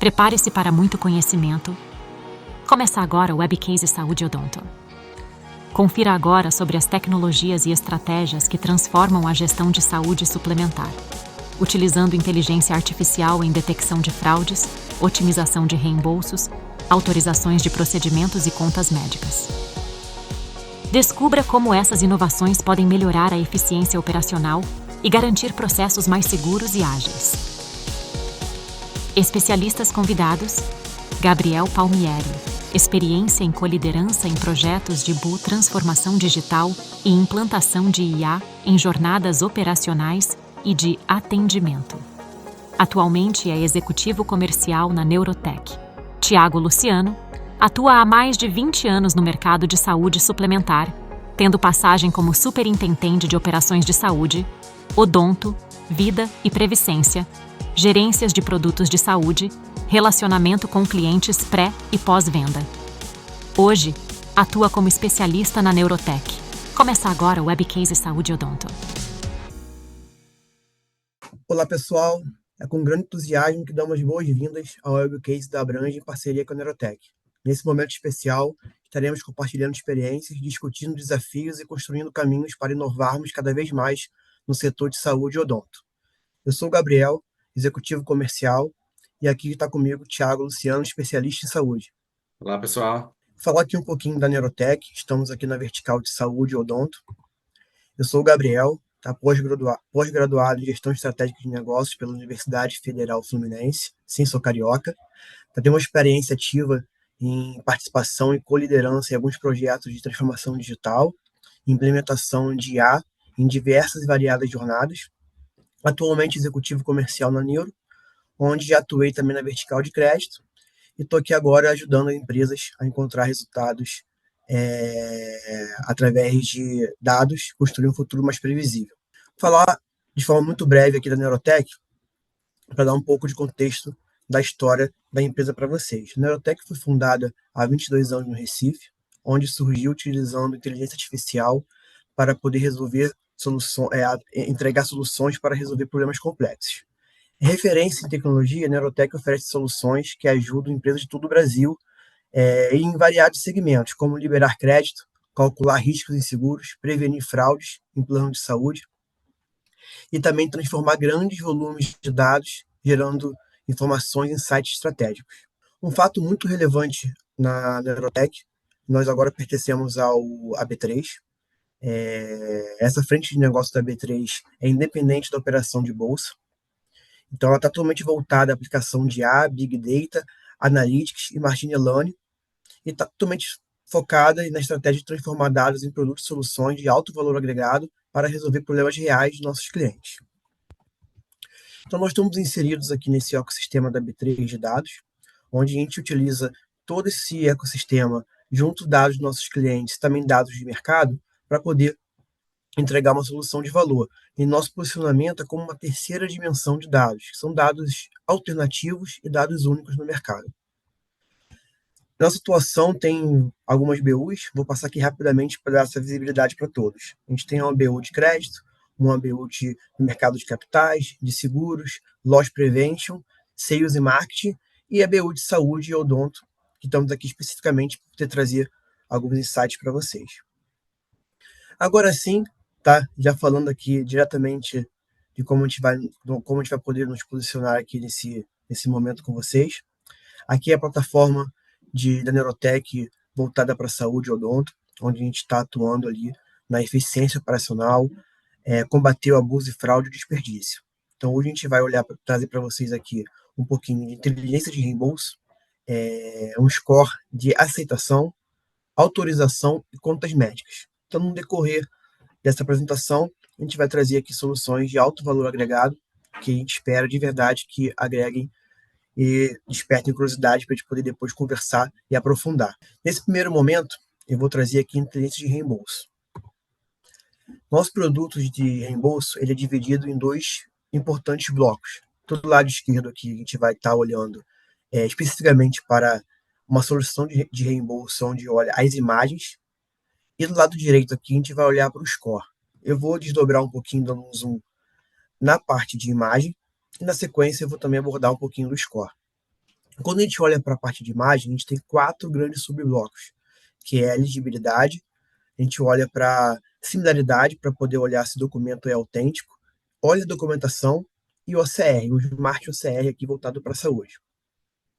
Prepare-se para muito conhecimento. Começa agora o Webcase Saúde Odonto. Confira agora sobre as tecnologias e estratégias que transformam a gestão de saúde suplementar, utilizando inteligência artificial em detecção de fraudes, otimização de reembolsos, autorizações de procedimentos e contas médicas. Descubra como essas inovações podem melhorar a eficiência operacional e garantir processos mais seguros e ágeis. Especialistas convidados: Gabriel Palmieri, experiência em coliderança em projetos de transformação digital e implantação de IA em jornadas operacionais e de atendimento. Atualmente é executivo comercial na Neurotech. Tiago Luciano atua há mais de 20 anos no mercado de saúde suplementar, tendo passagem como superintendente de operações de saúde, odonto, vida e previdência, gerências de produtos de saúde, relacionamento com clientes pré- e pós-venda. Hoje, atua como especialista na Neurotech. Começa agora o Webcase Saúde Odonto. Olá pessoal, é com grande entusiasmo que damos boas-vindas ao Webcase da Abrange em parceria com a Neurotech. Nesse momento especial, estaremos compartilhando experiências, discutindo desafios e construindo caminhos para inovarmos cada vez mais no setor de saúde e odonto. Eu sou o Gabriel, executivo comercial, e aqui está comigo o Tiago Luciano, especialista em saúde. Olá, pessoal. Vou falar aqui um pouquinho da Neurotech, estamos aqui na vertical de saúde e odonto. Eu sou o Gabriel, pós-graduado em Gestão Estratégica de Negócios pela Universidade Federal Fluminense, sim, sou carioca. Tenho uma experiência ativa em participação e coliderança em alguns projetos de transformação digital, implementação de IA em diversas e variadas jornadas. Atualmente executivo comercial na Neuro, onde já atuei também na vertical de crédito, e estou aqui agora ajudando as empresas a encontrar resultados através de dados, construir um futuro mais previsível. Vou falar de forma muito breve aqui da Neurotech, para dar um pouco de contexto da história da empresa para vocês. A Neurotech foi fundada há 22 anos no Recife, onde surgiu utilizando inteligência artificial para poder entregar soluções para resolver problemas complexos. Referência em tecnologia, a Neurotech oferece soluções que ajudam empresas de todo o Brasil em variados segmentos, como liberar crédito, calcular riscos inseguros, prevenir fraudes em plano de saúde e também transformar grandes volumes de dados, gerando informações em sites estratégicos. Um fato muito relevante na Neurotech, nós agora pertencemos ao AB3. Essa frente de negócio da AB3 é independente da operação de bolsa. Então, ela está totalmente voltada à aplicação de IA, Big Data, Analytics e Machine Learning, e está totalmente focada na estratégia de transformar dados em produtos e soluções de alto valor agregado para resolver problemas reais de nossos clientes. Então, nós estamos inseridos aqui nesse ecossistema da B3 de dados, onde a gente utiliza todo esse ecossistema junto dados dos nossos clientes, também dados de mercado, para poder entregar uma solução de valor. E nosso posicionamento é como uma terceira dimensão de dados, que são dados alternativos e dados únicos no mercado. Nossa atuação tem algumas BUs, vou passar aqui rapidamente para dar essa visibilidade para todos. A gente tem uma BU de crédito, uma BU de mercado de capitais, de seguros, loss prevention, sales e marketing, e a BU de saúde e odonto, que estamos aqui especificamente para trazer alguns insights para vocês. Agora sim, tá? Já falando aqui diretamente de como a gente vai poder nos posicionar aqui nesse momento com vocês. Aqui é a plataforma da Neurotech voltada para a saúde e odonto, onde a gente está atuando ali na eficiência operacional, combater o abuso e fraude e desperdício. Então, hoje a gente vai trazer para vocês aqui um pouquinho de inteligência de reembolso, um score de aceitação, autorização e contas médicas. Então, no decorrer dessa apresentação, a gente vai trazer aqui soluções de alto valor agregado, que a gente espera de verdade que agreguem e despertem curiosidade para a gente poder depois conversar e aprofundar. Nesse primeiro momento, eu vou trazer aqui inteligência de reembolso. Nosso produto de reembolso ele é dividido em dois importantes blocos. Do lado esquerdo aqui, a gente vai estar olhando especificamente para uma solução de reembolso, onde olha as imagens, e do lado direito aqui, a gente vai olhar para o score. Eu vou desdobrar um pouquinho, dando um zoom na parte de imagem, e na sequência eu vou também abordar um pouquinho do score. Quando a gente olha para a parte de imagem, a gente tem 4 grandes subblocos, que é a elegibilidade, a gente olha para similaridade, para poder olhar se o documento é autêntico, olha a documentação e o OCR, o Smart OCR aqui voltado para a saúde.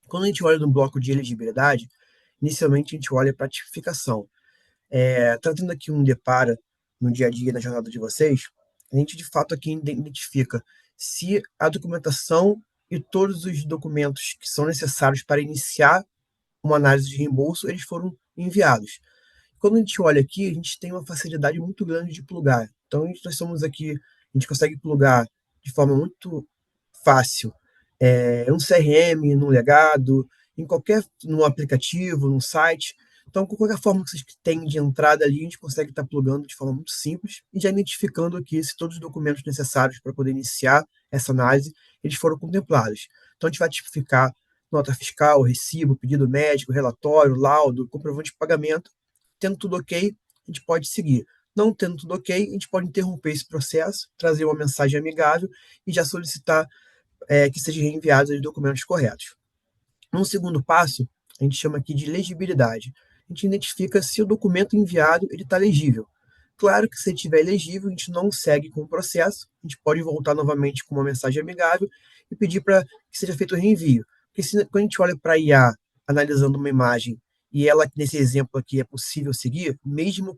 Quando a gente olha no bloco de elegibilidade, inicialmente a gente olha para a tipificação. Trazendo aqui um depara no dia a dia, na jornada de vocês, a gente de fato aqui identifica se a documentação e todos os documentos que são necessários para iniciar uma análise de reembolso, eles foram enviados. Quando a gente olha aqui, a gente tem uma facilidade muito grande de plugar. Então, nós somos aqui, a gente consegue plugar de forma muito fácil um CRM, num legado, num aplicativo, num site. Então, com qualquer forma que vocês têm de entrada ali, a gente consegue estar plugando de forma muito simples e já identificando aqui se todos os documentos necessários para poder iniciar essa análise, eles foram contemplados. Então, a gente vai tipificar nota fiscal, recibo, pedido médico, relatório, laudo, comprovante de pagamento. Tendo tudo ok, a gente pode seguir. Não tendo tudo ok, a gente pode interromper esse processo, trazer uma mensagem amigável e já solicitar que sejam reenviados os documentos corretos. Num segundo passo, a gente chama aqui de legibilidade. A gente identifica se o documento enviado está legível. Claro que se ele estiver legível, a gente não segue com o processo, a gente pode voltar novamente com uma mensagem amigável e pedir para que seja feito o reenvio. Porque quando a gente olha para a IA analisando uma imagem e ela, nesse exemplo aqui, é possível seguir, mesmo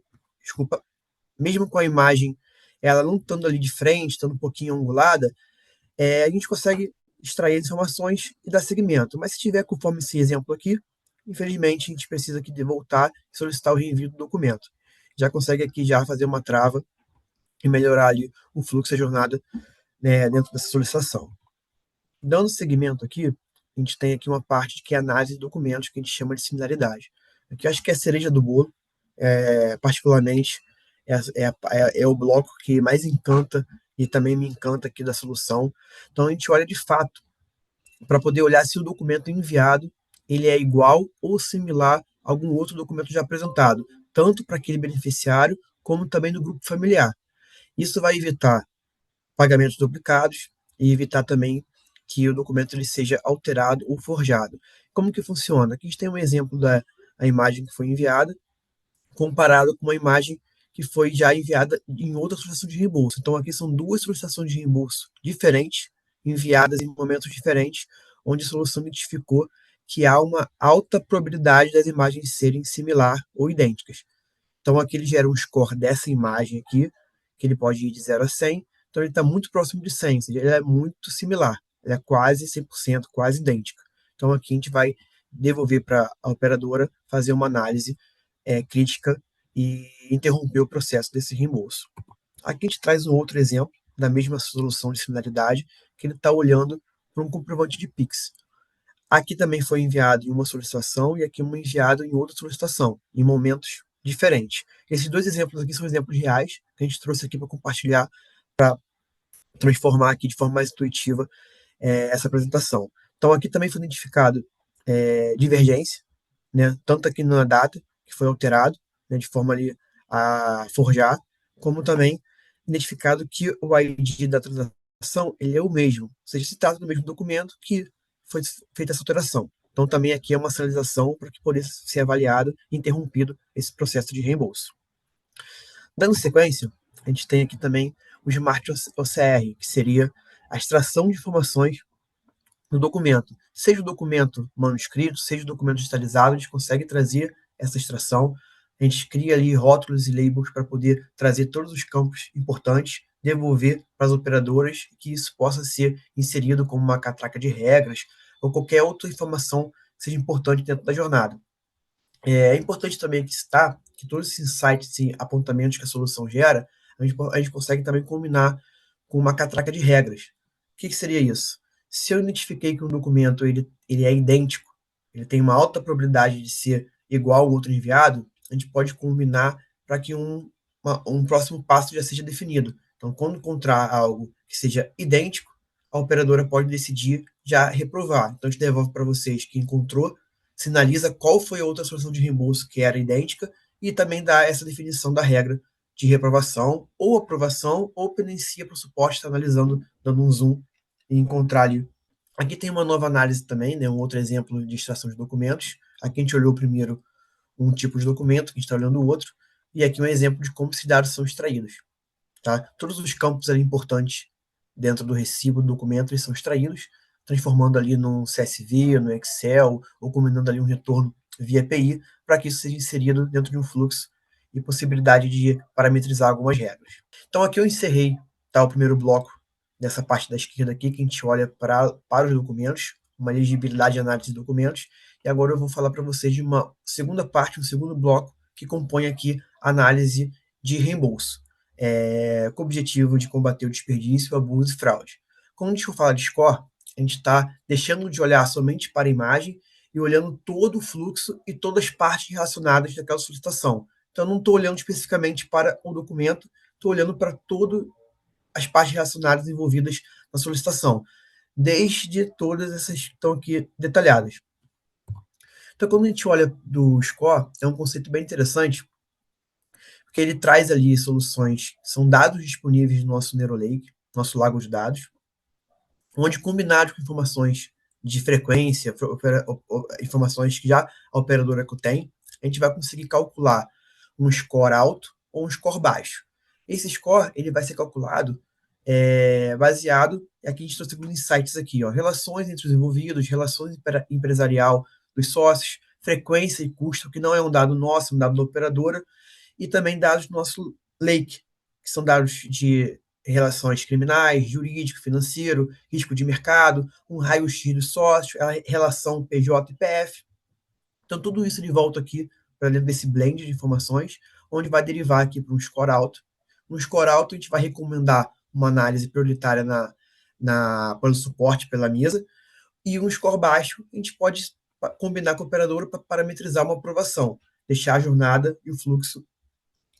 com a imagem ela não estando ali de frente, estando um pouquinho angulada, a gente consegue extrair as informações e dar seguimento. Mas se tiver conforme esse exemplo aqui, infelizmente a gente precisa aqui de voltar e solicitar o reenvio do documento. Já consegue aqui já fazer uma trava e melhorar ali o fluxo da jornada, né, dentro dessa solicitação. Dando seguimento aqui, a gente tem aqui uma parte que é análise de documentos, que a gente chama de similaridade. Aqui eu acho que é a cereja do bolo, particularmente é o bloco que mais encanta e também me encanta aqui da solução. Então a gente olha de fato para poder olhar se o documento enviado ele é igual ou similar a algum outro documento já apresentado, tanto para aquele beneficiário como também do grupo familiar. Isso vai evitar pagamentos duplicados e evitar também que o documento ele seja alterado ou forjado. Como que funciona? Aqui a gente tem um exemplo da a imagem que foi enviada, comparado com uma imagem que foi já enviada em outra solicitação de reembolso. Então, aqui são duas solicitações de reembolso diferentes, enviadas em momentos diferentes, onde a solução identificou que há uma alta probabilidade das imagens serem similar ou idênticas. Então, aqui ele gera um score dessa imagem aqui, que ele pode ir de 0 a 100. Então, ele está muito próximo de 100, ou seja, ele é muito similar. Ele é quase 100%, quase idêntica. Então, aqui a gente vai devolver para a operadora fazer uma análise crítica e interromper o processo desse reembolso. Aqui a gente traz um outro exemplo da mesma solução de similaridade, que ele está olhando para um comprovante de Pix. Aqui também foi enviado em uma solicitação e aqui enviado em outra solicitação, em momentos diferentes. Esses dois exemplos aqui são exemplos reais que a gente trouxe aqui para compartilhar, para transformar aqui de forma mais intuitiva essa apresentação. Então, aqui também foi identificado divergência, né, tanto aqui na data, que foi alterado, né, de forma ali a forjar, como também identificado que o ID da transação ele é o mesmo, ou seja, se trata do mesmo documento que foi feita essa alteração. Então, também aqui é uma sinalização para que pudesse ser avaliado e interrompido esse processo de reembolso. Dando sequência, a gente tem aqui também o Smart OCR, que seria a extração de informações no documento. Seja o documento manuscrito, seja o documento digitalizado, a gente consegue trazer essa extração. A gente cria ali rótulos e labels para poder trazer todos os campos importantes, devolver para as operadoras, que isso possa ser inserido como uma catraca de regras ou qualquer outra informação que seja importante dentro da jornada. É importante também citar que todos esses insights e apontamentos que a solução gera, a gente consegue também combinar com uma catraca de regras. O que seria isso? Se eu identifiquei que um documento ele é idêntico, ele tem uma alta probabilidade de ser igual ao outro enviado, a gente pode combinar para que um próximo passo já seja definido. Então, quando encontrar algo que seja idêntico, a operadora pode decidir já reprovar. Então, a gente devolve para vocês que encontrou, sinaliza qual foi a outra solução de reembolso que era idêntica e também dá essa definição da regra de reprovação ou aprovação ou pendencia para o suporte, está analisando, dando um zoom e encontrar ali Aqui tem uma nova análise também, né, um outro exemplo de extração de documentos. Aqui a gente olhou primeiro um tipo de documento, que a gente está olhando o outro, e aqui um exemplo de como esses dados são extraídos. Tá? Todos os campos ali importantes dentro do recibo do documento eles são extraídos, transformando ali num CSV, no Excel, ou combinando ali um retorno via API, para que isso seja inserido dentro de um fluxo e possibilidade de parametrizar algumas regras. Então aqui eu encerrei, tá, o primeiro bloco dessa parte da esquerda aqui, que a gente olha para os documentos, uma legibilidade e análise de documentos, e agora eu vou falar para vocês de uma segunda parte, um segundo bloco, que compõe aqui a análise de reembolso, com o objetivo de combater o desperdício, o abuso e fraude. Quando a gente for falar de score, a gente está deixando de olhar somente para a imagem e olhando todo o fluxo e todas as partes relacionadas daquela solicitação. Então, eu não estou olhando especificamente para o documento, estou olhando para todas as partes relacionadas envolvidas na solicitação, desde todas essas que estão aqui detalhadas. Então, quando a gente olha do score, é um conceito bem interessante, porque ele traz ali soluções, são dados disponíveis no nosso NeuroLake, nosso lago de dados, onde combinado com informações de frequência, informações que já a operadora tem, a gente vai conseguir calcular um score alto ou um score baixo. Esse score ele vai ser calculado baseado, aqui a gente trouxe alguns insights aqui, ó, relações entre os envolvidos, relações empresarial dos sócios, frequência e custo, que não é um dado nosso, um dado da operadora, e também dados do nosso lake, que são dados de relações criminais, jurídico, financeiro, risco de mercado, um raio-x do sócio, a relação PJ e PF. Então, tudo isso de volta aqui para dentro desse blend de informações, onde vai derivar aqui para um score alto. No score alto, a gente vai recomendar uma análise prioritária pelo suporte pela mesa, e um score baixo, a gente pode combinar com o operador para parametrizar uma aprovação, deixar a jornada e o fluxo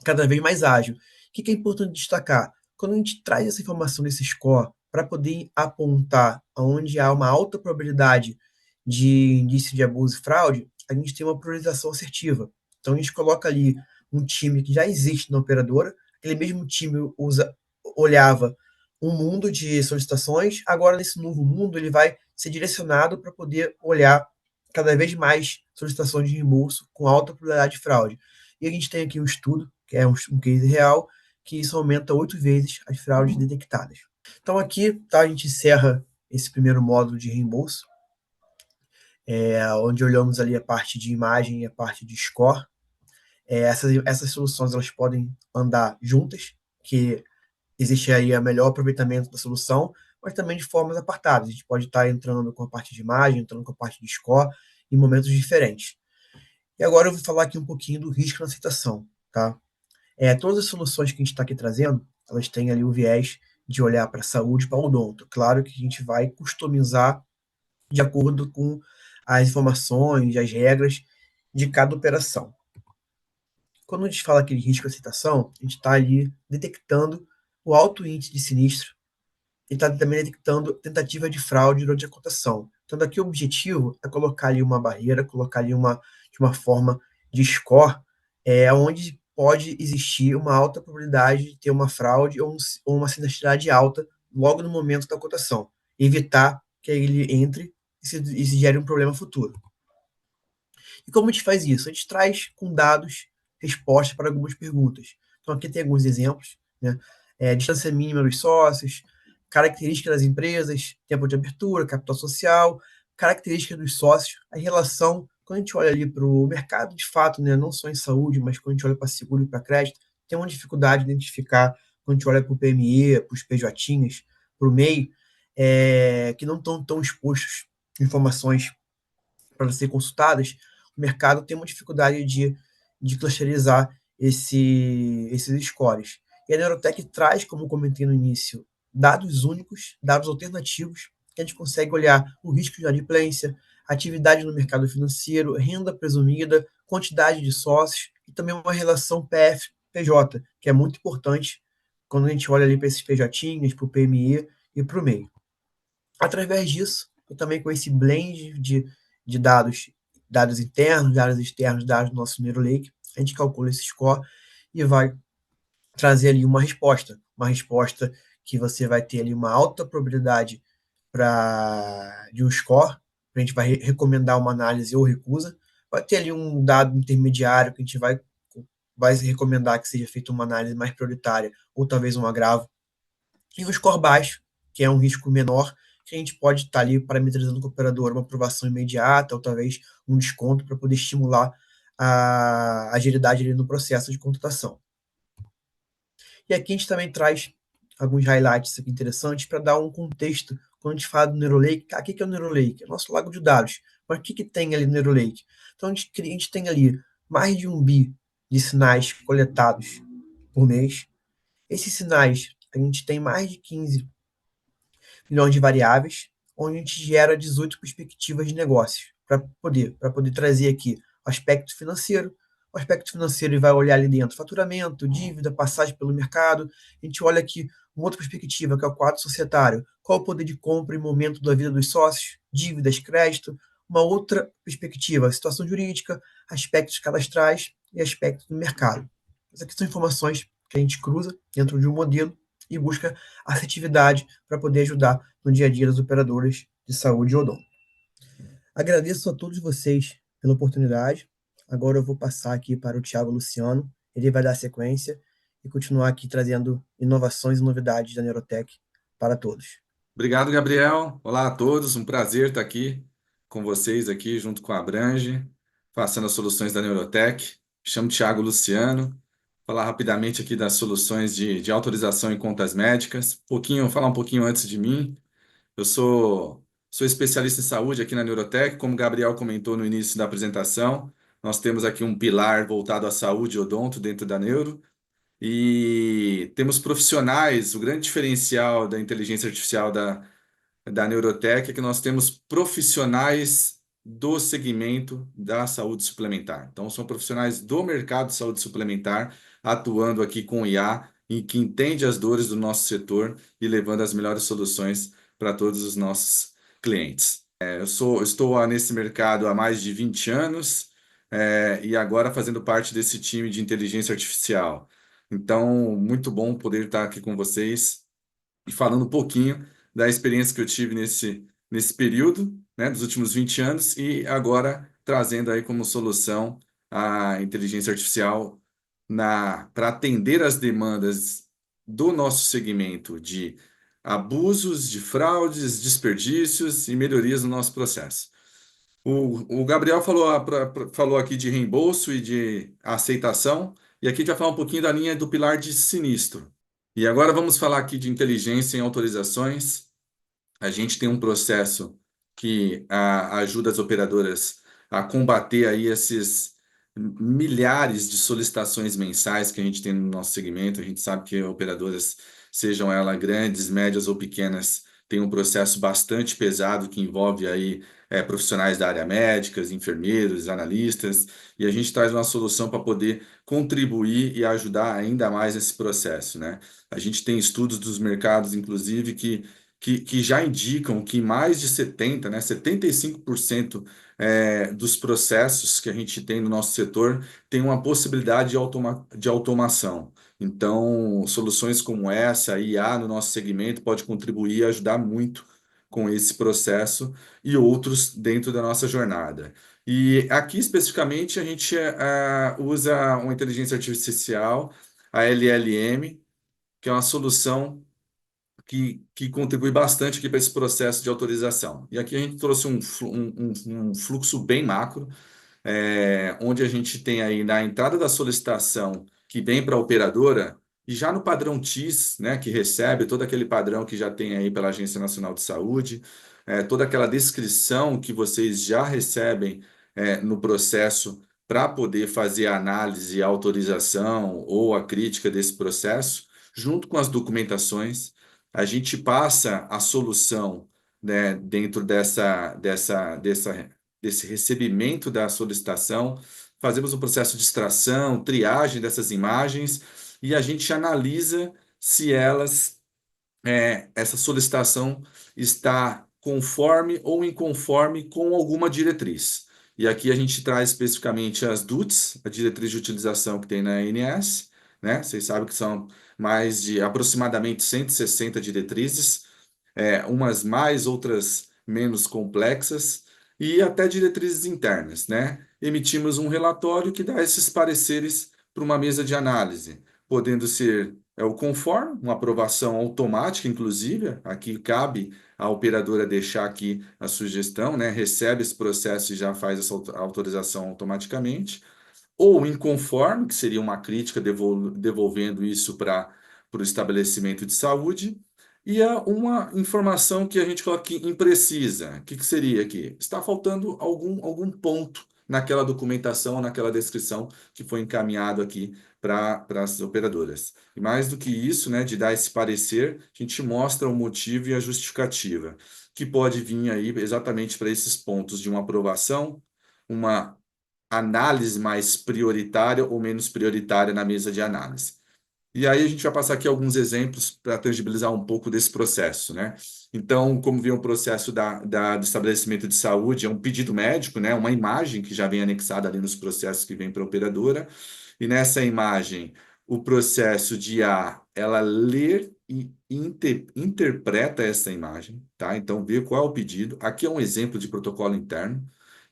cada vez mais ágil. O que é importante destacar? Quando a gente traz essa informação desse score para poder apontar onde há uma alta probabilidade de indício de abuso e fraude, a gente tem uma priorização assertiva. Então a gente coloca ali um time que já existe na operadora, aquele mesmo time olhava um mundo de solicitações, agora nesse novo mundo ele vai ser direcionado para poder olhar cada vez mais solicitações de reembolso com alta probabilidade de fraude. E a gente tem aqui um estudo, que é um case real, que isso aumenta 8 vezes as fraudes detectadas. Então aqui tá, a gente encerra esse primeiro módulo de reembolso, onde olhamos ali a parte de imagem e a parte de score. Essas soluções elas podem andar juntas, que existe aí o melhor aproveitamento da solução, mas também de formas apartadas. A gente pode estar entrando com a parte de imagem, entrando com a parte de score, em momentos diferentes. E agora eu vou falar aqui um pouquinho do risco na aceitação, tá? Todas as soluções que a gente está aqui trazendo, elas têm ali o viés de olhar para a saúde, para o odonto. Claro que a gente vai customizar de acordo com as informações, as regras de cada operação. Quando a gente fala aqui de risco de aceitação, a gente está ali detectando o alto índice de sinistro e está também detectando tentativa de fraude durante a cotação. Então, daqui o objetivo é colocar ali uma barreira, colocar ali de uma forma de score, onde pode existir uma alta probabilidade de ter uma fraude ou uma sinistralidade alta logo no momento da cotação. Evitar que ele entre e se gere um problema futuro. E como a gente faz isso? A gente traz com dados respostas para algumas perguntas. Então, aqui tem alguns exemplos, né? Distância mínima dos sócios, características das empresas, tempo de abertura, capital social, características dos sócios, a relação, quando a gente olha ali para o mercado, de fato, né, não só em saúde, mas quando a gente olha para seguro e para crédito, tem uma dificuldade de identificar, quando a gente olha para o PME, para os PJs, para o MEI, que não estão tão expostos a informações para ser consultadas, o mercado tem uma dificuldade de clusterizar esses scores. E a Neurotech traz, como comentei no início, dados únicos, dados alternativos, que a gente consegue olhar o risco de inadimplência, atividade no mercado financeiro, renda presumida, quantidade de sócios e também uma relação PF-PJ, que é muito importante quando a gente olha ali para esses PJs, para o PME e para o MEI. Através disso, e também com esse blend de dados internos, dados externos, dados do nosso NeuroLake, a gente calcula esse score e vai trazer ali uma resposta que você vai ter ali uma alta probabilidade de um score, a gente vai recomendar uma análise ou recusa. Vai ter ali um dado intermediário que a gente vai recomendar que seja feita uma análise mais prioritária ou talvez um agravo. E o score baixo, que é um risco menor, que a gente pode estar ali parametrizando com o operador uma aprovação imediata ou talvez um desconto para poder estimular a agilidade ali no processo de contratação. E aqui a gente também traz alguns highlights aqui interessantes para dar um contexto quando a gente fala do NeuroLake. O que é o NeuroLake? É o nosso lago de dados. Mas o que tem ali no NeuroLake? Então a gente tem ali mais de 1 bi de sinais coletados por mês. Esses sinais, a gente tem mais de 15 milhões de variáveis, onde a gente gera 18 perspectivas de negócios para poder trazer aqui o aspecto financeiro. O aspecto financeiro vai olhar ali dentro faturamento, dívida, passagem pelo mercado. A gente olha aqui uma outra perspectiva, que é o quadro societário. Qual o poder de compra e momento da vida dos sócios, dívidas, crédito. Uma outra perspectiva, situação jurídica, aspectos cadastrais e aspectos do mercado. Essas aqui são informações que a gente cruza dentro de um modelo e busca assertividade para poder ajudar no dia a dia das operadoras de saúde e odonto. Agradeço a todos vocês pela oportunidade. Agora eu vou passar aqui para o Thiago Luciano. Ele vai dar sequência e continuar aqui trazendo inovações e novidades da Neurotech para todos. Obrigado, Gabriel. Olá a todos, um prazer estar aqui com vocês aqui junto com a Abrange, passando as soluções da Neurotech. Me chamo Thiago Luciano. Falar rapidamente aqui das soluções de autorização em contas médicas. Falar um pouquinho antes de mim. Eu sou especialista em saúde aqui na Neurotech, como o Gabriel comentou no início da apresentação. Nós temos aqui um pilar voltado à saúde e odonto dentro da Neuro. E temos profissionais, o grande diferencial da inteligência artificial da Neurotech é que nós temos profissionais do segmento da saúde suplementar. Então, são profissionais do mercado de saúde suplementar atuando aqui com IA e que entende as dores do nosso setor e levando as melhores soluções para todos os nossos clientes. Estou nesse mercado há mais de 20 anos, e agora fazendo parte desse time de inteligência artificial. Então, muito bom poder estar aqui com vocês e falando um pouquinho da experiência que eu tive nesse período, né, dos últimos 20 anos, e agora trazendo aí como solução a inteligência artificial para atender as demandas do nosso segmento de abusos, de fraudes, desperdícios e melhorias no nosso processo. O Gabriel falou aqui de reembolso e de aceitação, e aqui a gente vai falar um pouquinho da linha do pilar de sinistro. E agora vamos falar aqui de inteligência em autorizações. A gente tem um processo que ajuda as operadoras a combater aí esses milhares de solicitações mensais que a gente tem no nosso segmento. A gente sabe que operadoras, sejam elas grandes, médias ou pequenas, têm um processo bastante pesado que envolve aí profissionais da área médica, enfermeiros, analistas, e a gente traz uma solução para poder contribuir e ajudar ainda mais nesse processo, né? A gente tem estudos dos mercados, inclusive, que já indicam que mais de 70, né, 75% dos processos que a gente tem no nosso setor tem uma possibilidade de automação. Então, soluções como essa, a IA no nosso segmento, pode contribuir e ajudar muito com esse processo e outros dentro da nossa jornada. E aqui, especificamente, a gente usa uma inteligência artificial, a LLM, que é uma solução que contribui bastante aqui para esse processo de autorização. E aqui a gente trouxe um fluxo bem macro, onde a gente tem aí na entrada da solicitação que vem para a operadora, e já no padrão TIS, né, que recebe todo aquele padrão que já tem aí pela Agência Nacional de Saúde, toda aquela descrição que vocês já recebem no processo para poder fazer a análise, a autorização ou a crítica desse processo, junto com as documentações, a gente passa a solução, né, dentro desse recebimento da solicitação, fazemos um processo de extração, triagem dessas imagens e a gente analisa se essa solicitação está conforme ou inconforme com alguma diretriz. E aqui a gente traz especificamente as DUTs, a diretriz de utilização que tem na ANS, né? Vocês sabem que são mais de aproximadamente 160 diretrizes. umas mais, outras menos complexas, e até diretrizes internas, né? Emitimos um relatório que dá esses pareceres para uma mesa de análise, podendo ser o conforme, uma aprovação automática, inclusive, aqui cabe a operadora deixar aqui a sugestão, né? Recebe esse processo e já faz essa autorização automaticamente, ou inconforme, que seria uma crítica devolvendo isso para o estabelecimento de saúde, e uma informação que a gente coloca aqui imprecisa. O que seria aqui? Está faltando algum ponto naquela documentação, naquela descrição que foi encaminhado aqui para as operadoras. E mais do que isso, né, de dar esse parecer, a gente mostra o motivo e a justificativa, que pode vir aí exatamente para esses pontos de uma aprovação, uma análise mais prioritária ou menos prioritária na mesa de análise. E aí a gente vai passar aqui alguns exemplos para tangibilizar um pouco desse processo, né? Então, como vem o processo do estabelecimento de saúde, é um pedido médico, né? Uma imagem que já vem anexada ali nos processos que vem para a operadora. E nessa imagem, o processo de IA, ela lê e interpreta essa imagem, tá? Então, vê qual é o pedido. Aqui é um exemplo de protocolo interno.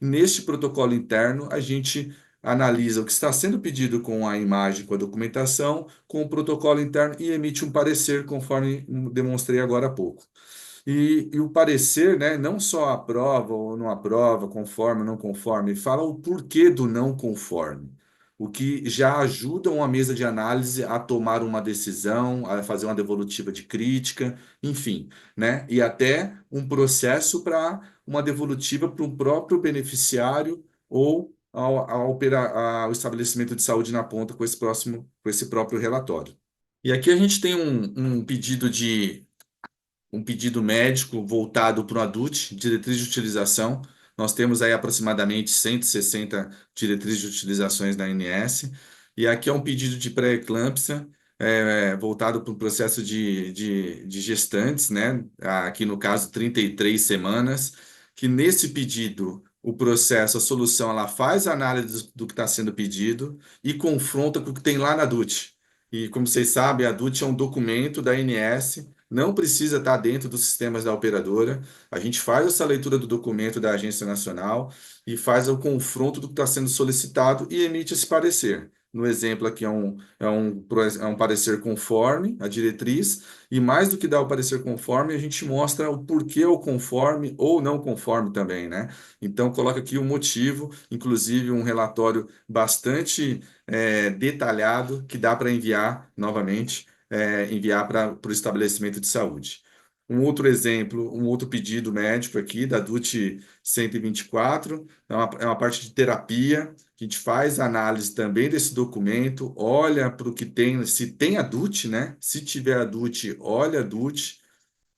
Neste protocolo interno, a gente analisa o que está sendo pedido com a imagem, com a documentação, com o protocolo interno e emite um parecer, conforme demonstrei agora há pouco. E o parecer, né, não só aprova ou não aprova, conforme ou não conforme, fala o porquê do não conforme, o que já ajuda uma mesa de análise a tomar uma decisão, a fazer uma devolutiva de crítica, enfim, né, e até um processo para uma devolutiva para um próprio beneficiário ou ao estabelecimento de saúde na ponta com esse próprio relatório. E aqui a gente tem um pedido médico voltado para o adulto, diretriz de utilização. Nós temos aí aproximadamente 160 diretrizes de utilizações da ANS. E aqui é um pedido de pré-eclâmpsia, voltado para o processo de gestantes, né? Aqui no caso, 33 semanas, que nesse pedido, o processo, a solução, ela faz a análise do que está sendo pedido e confronta com o que tem lá na DUT. E como vocês sabem, a DUT é um documento da ANS, não precisa estar dentro dos sistemas da operadora. A gente faz essa leitura do documento da Agência Nacional e faz o confronto do que está sendo solicitado e emite esse parecer. No exemplo aqui é um parecer conforme a diretriz, e mais do que dar o parecer conforme, a gente mostra o porquê o conforme ou não conforme também, né? Então, coloca aqui o motivo, inclusive um relatório bastante detalhado que dá para enviar novamente enviar para o estabelecimento de saúde. Um outro exemplo, um outro pedido médico aqui, da DUT 124, é uma parte de terapia. A gente faz análise também desse documento, olha para o que tem, se tem a DUT, né? Se tiver a DUT, olha a DUT,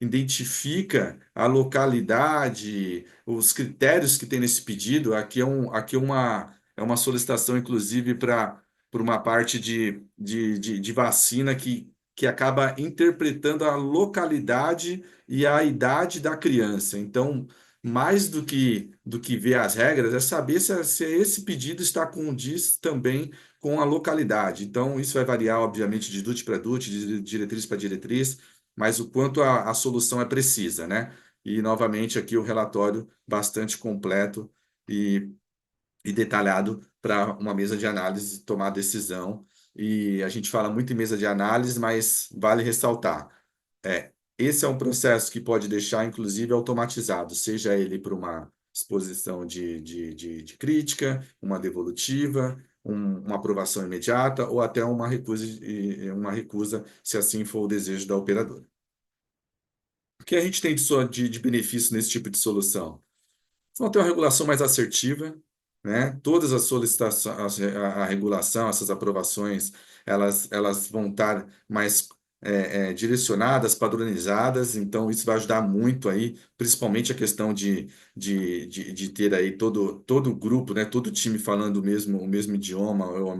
identifica a localidade, os critérios que tem nesse pedido. Aqui é uma solicitação, inclusive, para uma parte de vacina que acaba interpretando a localidade e a idade da criança. Então, mais do que ver as regras, é saber se esse pedido está condiz também com a localidade. Então, isso vai variar, obviamente, de DUT para DUT, de diretriz para diretriz, mas o quanto a solução é precisa, né? E, novamente, aqui o relatório bastante completo e detalhado para uma mesa de análise tomar decisão. E a gente fala muito em mesa de análise, mas vale ressaltar, esse é um processo que pode deixar, inclusive, automatizado, seja ele por uma exposição de crítica, uma devolutiva, uma aprovação imediata ou até uma recusa, se assim for o desejo da operadora. O que a gente tem de benefício nesse tipo de solução? Vão ter uma regulação mais assertiva, né? Todas as solicitações, a regulação, essas aprovações, elas vão estar mais direcionadas, padronizadas, então isso vai ajudar muito aí, principalmente a questão de ter aí todo o grupo, né? Todo o time falando o mesmo idioma ou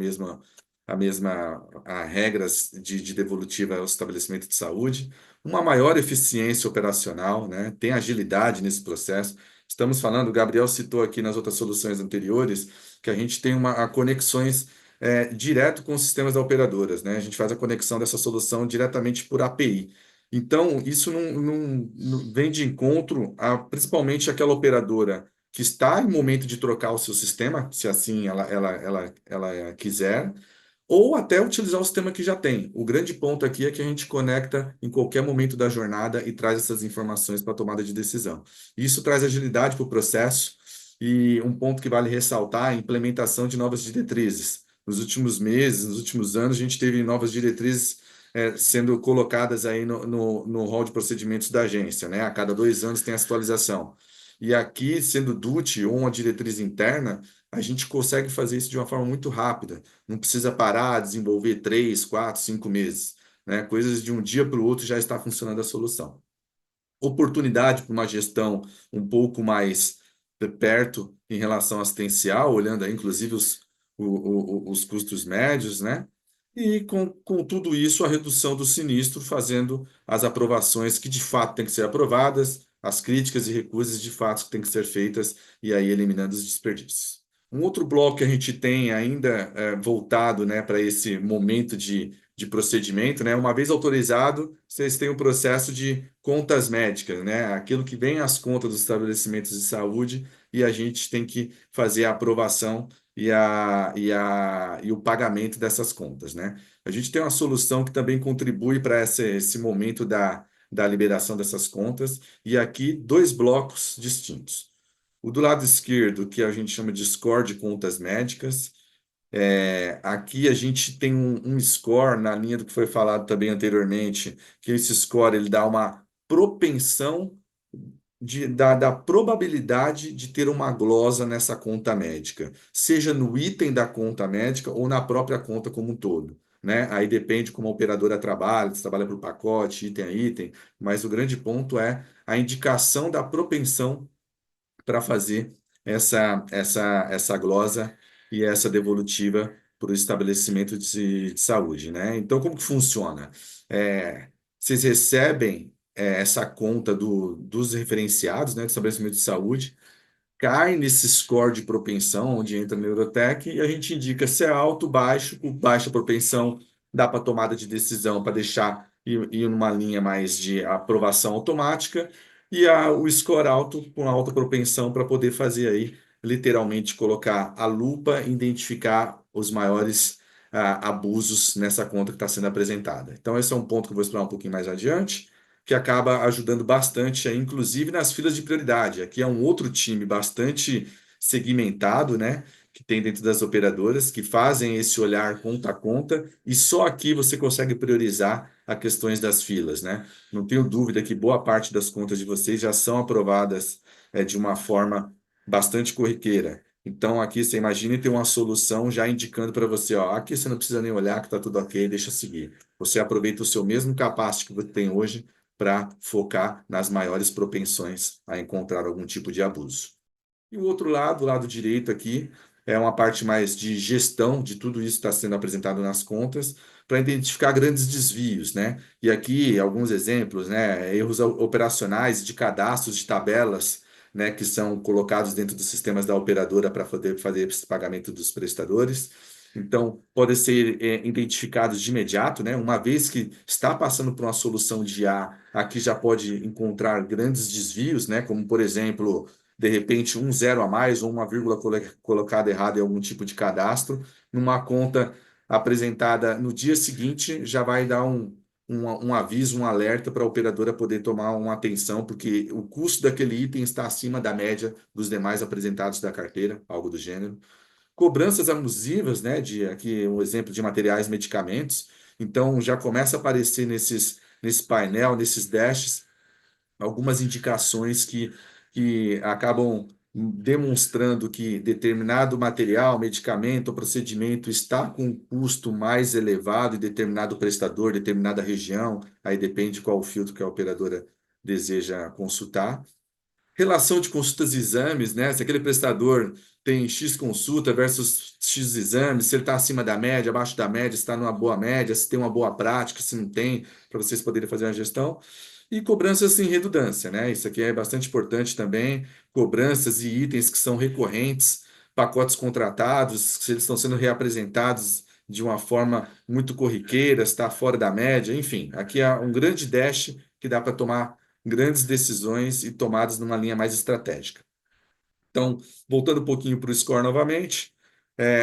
a regras de devolutiva ao estabelecimento de saúde, uma maior eficiência operacional, né? Tem agilidade nesse processo. Estamos falando, o Gabriel citou aqui nas outras soluções anteriores, que a gente tem conexões direto com os sistemas da operadoras, né? A gente faz a conexão dessa solução diretamente por API. Então, isso não vem de encontro a principalmente aquela operadora que está em momento de trocar o seu sistema, se assim ela quiser, ou até utilizar o sistema que já tem. O grande ponto aqui é que a gente conecta em qualquer momento da jornada e traz essas informações para a tomada de decisão. Isso traz agilidade para o processo e um ponto que vale ressaltar é a implementação de novas diretrizes. Nos últimos meses, nos últimos anos, a gente teve novas diretrizes sendo colocadas aí no rol de procedimentos da agência, né? A cada 2 anos tem essa atualização. E aqui, sendo DUT ou uma diretriz interna, a gente consegue fazer isso de uma forma muito rápida. Não precisa parar, desenvolver 3, 4, 5 meses, né? Coisas de um dia para o outro já está funcionando a solução. Oportunidade para uma gestão um pouco mais perto em relação assistencial, olhando aí, inclusive, os custos médios, né? E com tudo isso, a redução do sinistro, fazendo as aprovações que de fato têm que ser aprovadas, as críticas e recusas de fato que têm que ser feitas, e aí eliminando os desperdícios. Um outro bloco que a gente tem ainda voltado, né, para esse momento de procedimento, né? Uma vez autorizado, vocês têm o processo de contas médicas, né? Aquilo que vem às contas dos estabelecimentos de saúde e a gente tem que fazer a aprovação e o pagamento dessas contas, né? A gente tem uma solução que também contribui para esse momento da liberação dessas contas, e aqui 2 blocos distintos. O do lado esquerdo, que a gente chama de score de contas médicas, aqui a gente tem um score na linha do que foi falado também anteriormente, que esse score ele dá uma propensão da probabilidade de ter uma glosa nessa conta médica, seja no item da conta médica ou na própria conta como um todo, né? Aí depende como a operadora trabalha, se trabalha por pacote, item a item, mas o grande ponto é a indicação da propensão para fazer essa glosa e essa devolutiva para o estabelecimento de saúde, né? Então, como que funciona? Vocês recebem essa conta dos referenciados, né, do estabelecimento de saúde, cai nesse score de propensão, onde entra a Neurotech, e a gente indica se é alto, baixo, com baixa propensão, dá para tomada de decisão para deixar ir numa linha mais de aprovação automática, e o score alto, com alta propensão, para poder fazer aí, literalmente, colocar a lupa e identificar os maiores abusos nessa conta que está sendo apresentada. Então, esse é um ponto que eu vou explorar um pouquinho mais adiante, que acaba ajudando bastante, aí, inclusive nas filas de prioridade. Aqui é um outro time bastante segmentado, né? Que tem dentro das operadoras, que fazem esse olhar conta a conta, e só aqui você consegue priorizar as questões das filas, né? Não tenho dúvida que boa parte das contas de vocês já são aprovadas de uma forma bastante corriqueira. Então, aqui você imagina ter uma solução já indicando para você, ó, aqui você não precisa nem olhar que está tudo ok, deixa seguir. Você aproveita o seu mesmo capacity que você tem hoje para focar nas maiores propensões a encontrar algum tipo de abuso. E o outro lado, o lado direito aqui, é uma parte mais de gestão de tudo isso que está sendo apresentado nas contas, para identificar grandes desvios, né? E aqui alguns exemplos, né? Erros operacionais de cadastros de tabelas, né? Que são colocados dentro dos sistemas da operadora para poder fazer esse pagamento dos prestadores. Então, podem ser identificados de imediato, né? Uma vez que está passando por uma solução de IA, aqui já pode encontrar grandes desvios, né? Como, por exemplo, de repente, um zero a mais ou uma vírgula colocada errada em algum tipo de cadastro, numa conta apresentada no dia seguinte, já vai dar um aviso, um alerta para a operadora poder tomar uma atenção, porque o custo daquele item está acima da média dos demais apresentados da carteira, algo do gênero. Cobranças abusivas, né? Aqui um exemplo de materiais, medicamentos. Então, já começa a aparecer nesse painel, nesses dashes, algumas indicações que acabam demonstrando que determinado material, medicamento ou procedimento está com um custo mais elevado em determinado prestador, determinada região, aí depende qual o filtro que a operadora deseja consultar. Relação de consultas e exames, né? Se aquele prestador tem X consulta versus X exames, se ele está acima da média, abaixo da média, se está numa boa média, se tem uma boa prática, se não tem, para vocês poderem fazer uma gestão. E cobranças sem redundância, né? Isso aqui é bastante importante também. Cobranças e itens que são recorrentes, pacotes contratados, se eles estão sendo reapresentados de uma forma muito corriqueira, se está fora da média, enfim, aqui é um grande dash que dá para tomar grandes decisões e tomadas numa linha mais estratégica. Então, voltando um pouquinho para o score novamente,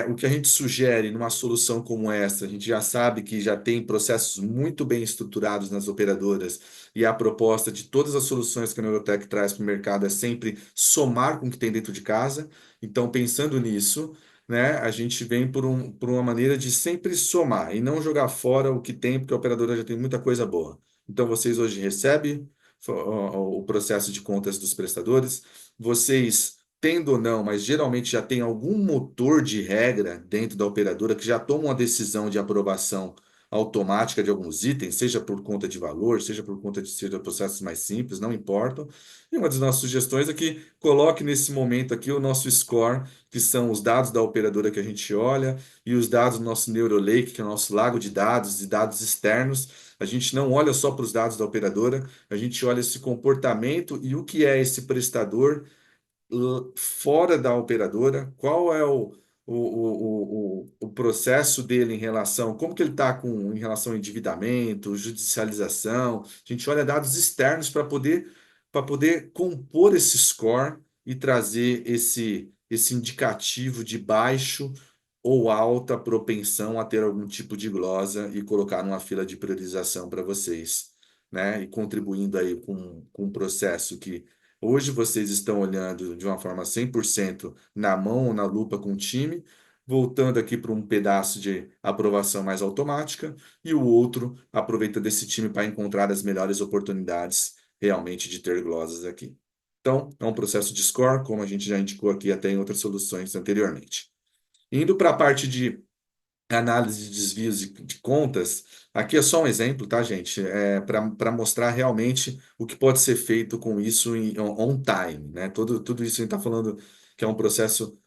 o que a gente sugere numa solução como essa, a gente já sabe que já tem processos muito bem estruturados nas operadoras e a proposta de todas as soluções que a Neurotech traz para o mercado é sempre somar com o que tem dentro de casa. Então, pensando nisso, né, a gente vem por uma maneira de sempre somar e não jogar fora o que tem, porque a operadora já tem muita coisa boa. Então, vocês hoje recebem o processo de contas dos prestadores, vocês tendo ou não, mas geralmente já tem algum motor de regra dentro da operadora que já toma uma decisão de aprovação automática de alguns itens, seja por conta de valor, seja por conta de ser processos mais simples, não importam. E uma das nossas sugestões é que coloque nesse momento aqui o nosso score, que são os dados da operadora que a gente olha, e os dados do nosso NeuroLake, que é o nosso lago de dados e dados externos. A gente não olha só para os dados da operadora, a gente olha esse comportamento e o que é esse prestador fora da operadora, qual é o processo dele em relação, como que ele está em relação ao endividamento, judicialização. A gente olha dados externos para poder compor esse score e trazer esse indicativo de baixo ou alta propensão a ter algum tipo de glosa e colocar numa fila de priorização para vocês, né? E contribuindo aí com um processo que hoje vocês estão olhando de uma forma 100% na mão ou na lupa com o time, voltando aqui para um pedaço de aprovação mais automática, e o outro aproveitando esse time para encontrar as melhores oportunidades realmente de ter glosas aqui. Então, é um processo de score, como a gente já indicou aqui até em outras soluções anteriormente. Indo para a parte de análise de desvios de contas, aqui é só um exemplo, tá, gente? Para mostrar realmente o que pode ser feito com isso on time, né? Tudo isso a gente está falando que é um processo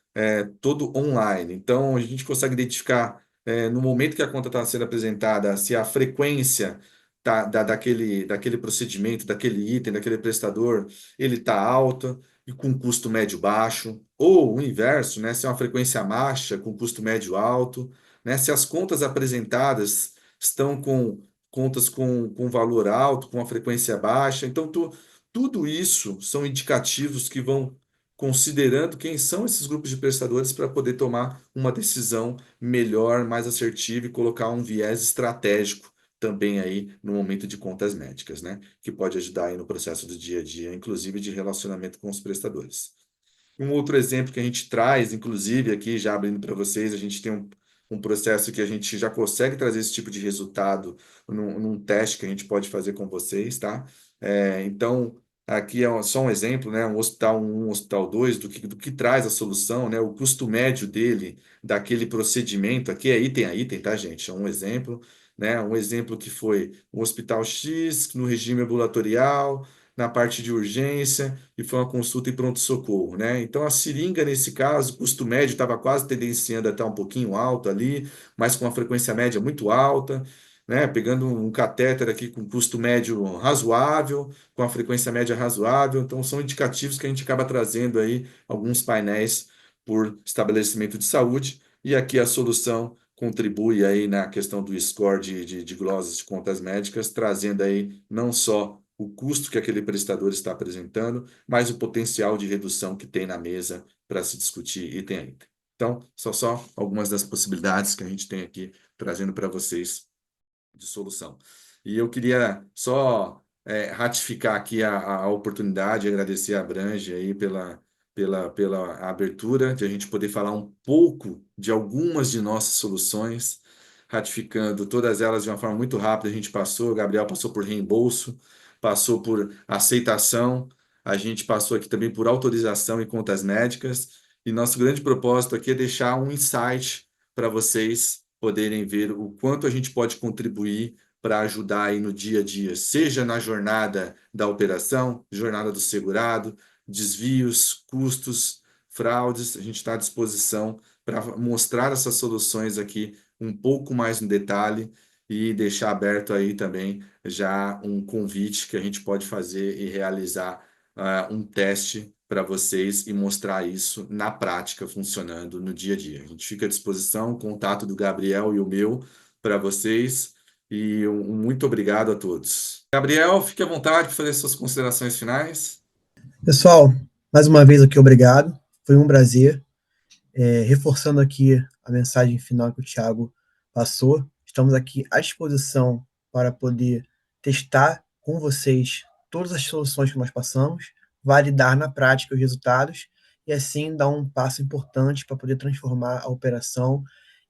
todo online. Então, a gente consegue identificar no momento que a conta está sendo apresentada se a frequência daquele procedimento, daquele item, daquele prestador, ele está alta e com custo médio baixo, ou o inverso, né? Se é uma frequência baixa com custo médio alto, né? Se as contas apresentadas estão com contas com valor alto, com uma frequência baixa, então tudo isso são indicativos que vão considerando quem são esses grupos de prestadores para poder tomar uma decisão melhor, mais assertiva e colocar um viés estratégico também aí no momento de contas médicas, né? Que pode ajudar aí no processo do dia a dia, inclusive de relacionamento com os prestadores. Um outro exemplo que a gente traz, inclusive aqui já abrindo para vocês, a gente tem um processo que a gente já consegue trazer esse tipo de resultado num teste que a gente pode fazer com vocês, tá? Então, aqui é só um exemplo, né? Um hospital 1, um hospital 2, do que traz a solução, né? O custo médio dele, daquele procedimento, aqui é item a item, tá, gente? É um exemplo, né? Um exemplo que foi um hospital X no regime ambulatorial, na parte de urgência, e foi uma consulta em pronto-socorro, né? Então, a seringa, nesse caso, o custo médio estava quase tendenciando a estar um pouquinho alto ali, mas com uma frequência média muito alta, né? Pegando um catéter aqui com custo médio razoável, com a frequência média razoável. Então, são indicativos que a gente acaba trazendo aí alguns painéis por estabelecimento de saúde, e aqui a solução contribui aí na questão do score de glosas de contas médicas, trazendo aí não só o custo que aquele prestador está apresentando, mas o potencial de redução que tem na mesa para se discutir item a item. Então, são só algumas das possibilidades que a gente tem aqui trazendo para vocês de solução. E eu queria só ratificar aqui a oportunidade, agradecer a Abrange aí pela abertura, de a gente poder falar um pouco de algumas de nossas soluções, ratificando todas elas de uma forma muito rápida. A gente passou, o Gabriel passou por reembolso, passou por aceitação, a gente passou aqui também por autorização e contas médicas, e nosso grande propósito aqui é deixar um insight para vocês poderem ver o quanto a gente pode contribuir para ajudar aí no dia a dia, seja na jornada da operação, jornada do segurado, desvios, custos, fraudes. A gente está à disposição para mostrar essas soluções aqui um pouco mais no detalhe e deixar aberto aí também já um convite que a gente pode fazer e realizar um teste para vocês e mostrar isso na prática, funcionando no dia a dia. A gente fica à disposição, o contato do Gabriel e o meu para vocês, e muito obrigado a todos. Gabriel, fique à vontade para fazer suas considerações finais. Pessoal, mais uma vez aqui, obrigado. Foi um prazer. Reforçando aqui a mensagem final que o Thiago passou, estamos aqui à disposição para poder testar com vocês todas as soluções que nós passamos, validar na prática os resultados e assim dar um passo importante para poder transformar a operação,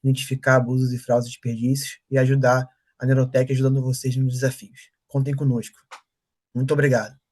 identificar abusos e fraudes e desperdícios e ajudar a Neurotech ajudando vocês nos desafios. Contem conosco. Muito obrigado.